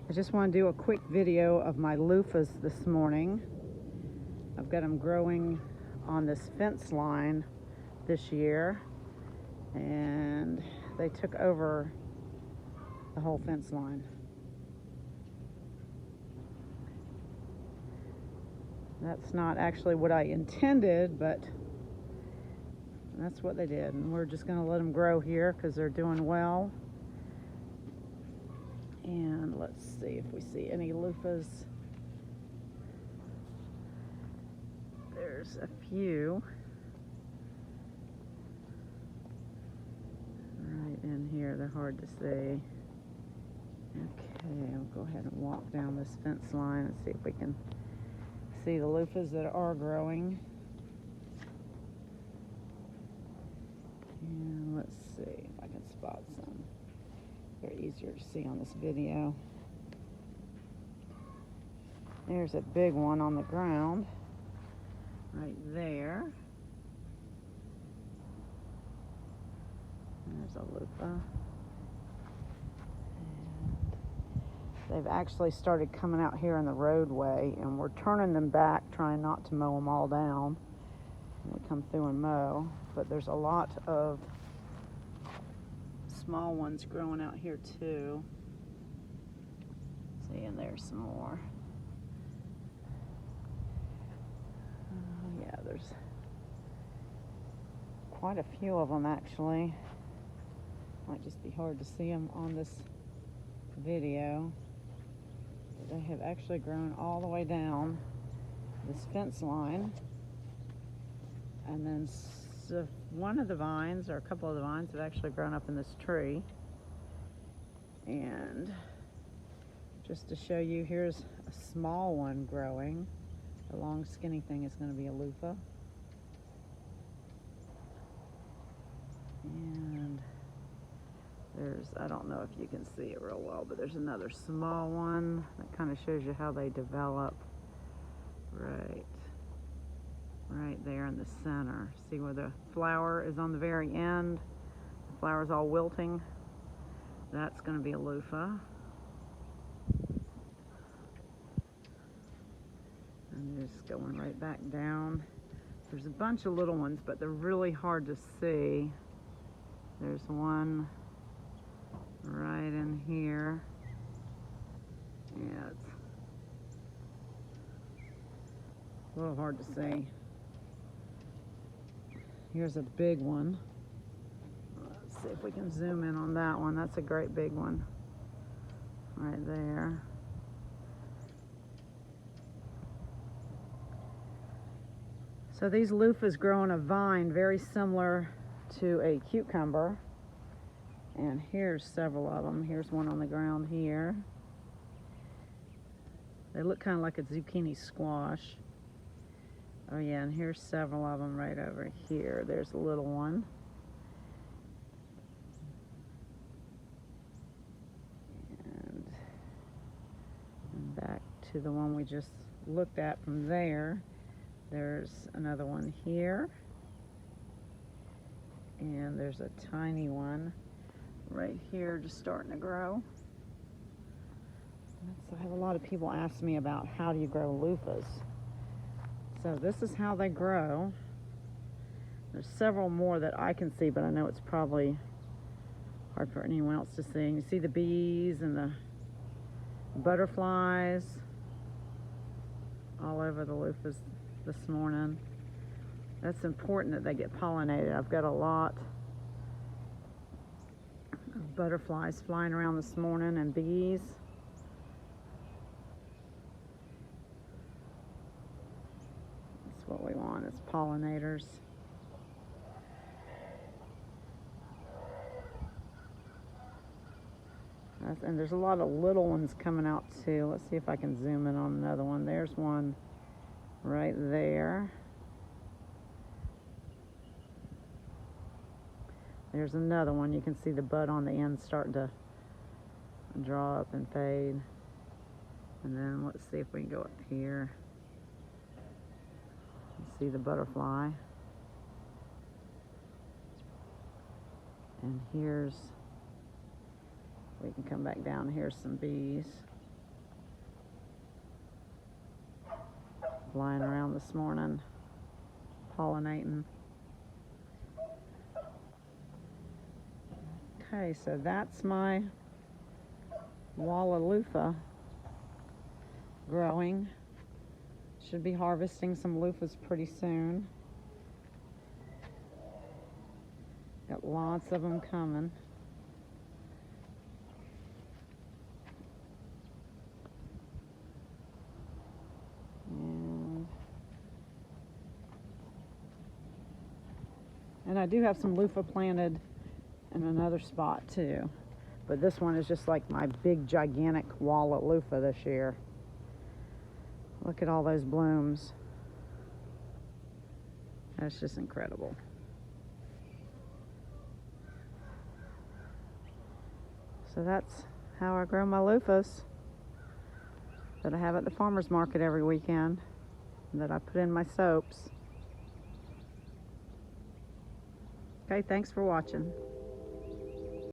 I just want to do a quick video of my loofahs this morning. I've got them growing on this fence line this year, and they took over the whole fence line. That's not actually what I intended, but that's what they did, and we're just going to let them grow here because they're doing well. And let's see if we see any loofahs. There's a few right in here. They're hard to see. Okay, I'll go ahead and walk down this fence line and see if we can see the loofahs that are growing. And let's see if I can spot some. They're easier to see on this video. There's a big one on the ground right there. There's a loofah. And they've actually started coming out here in the roadway, and we're turning them back, trying not to mow them all down when we come through and mow. But there's a lot of small ones growing out here too. See, and there's some more. Yeah, there's quite a few of them actually. Might just be hard to see them on this video. But they have actually grown all the way down this fence line, and then one of the vines, or a couple of the vines, have actually grown up in this tree. And just to show you, here's a small one growing. The long skinny thing is going to be a loofah. And there's, I don't know if you can see it real well, but there's another small one that kind of shows you how they develop. Right there in the center. See where the flower is on the very end? The flower's all wilting. That's going to be a loofah. And just going right back down. There's a bunch of little ones, but they're really hard to see. There's one right in here. Yeah, it's a little hard to see. Here's a big one. Let's see if we can zoom in on that one. That's a great big one right there. So these loofahs grow on a vine very similar to a cucumber. And here's several of them. Here's one on the ground here. They look kind of like a zucchini squash. Oh yeah, and here's several of them right over here. There's a little one. And back to the one we just looked at from there. There's another one here. And there's a tiny one right here just starting to grow. So I have a lot of people ask me about how do you grow loofahs. So this is how they grow. There's several more that I can see, but I know it's probably hard for anyone else to see. And you see the bees and the butterflies all over the loofahs this morning. That's important that they get pollinated. I've got a lot of butterflies flying around this morning, and bees. What we want is pollinators. And there's a lot of little ones coming out too. Let's see if I can zoom in on another one. There's one right there. There's another one. You can see the bud on the end starting to draw up and fade. And then let's see if we can go up here. See the butterfly. And here's, we can come back down, here's some bees. flying around this morning, pollinating. Okay, so that's my wall of loofah growing. Should be harvesting some loofahs pretty soon. Got lots of them coming. And I do have some loofah planted in another spot too. But this one is just like my big gigantic wall of loofah this year. Look at all those blooms. That's just incredible. So that's how I grow my loofahs that I have at the farmer's market every weekend, that I put in my soaps. Okay, thanks for watching.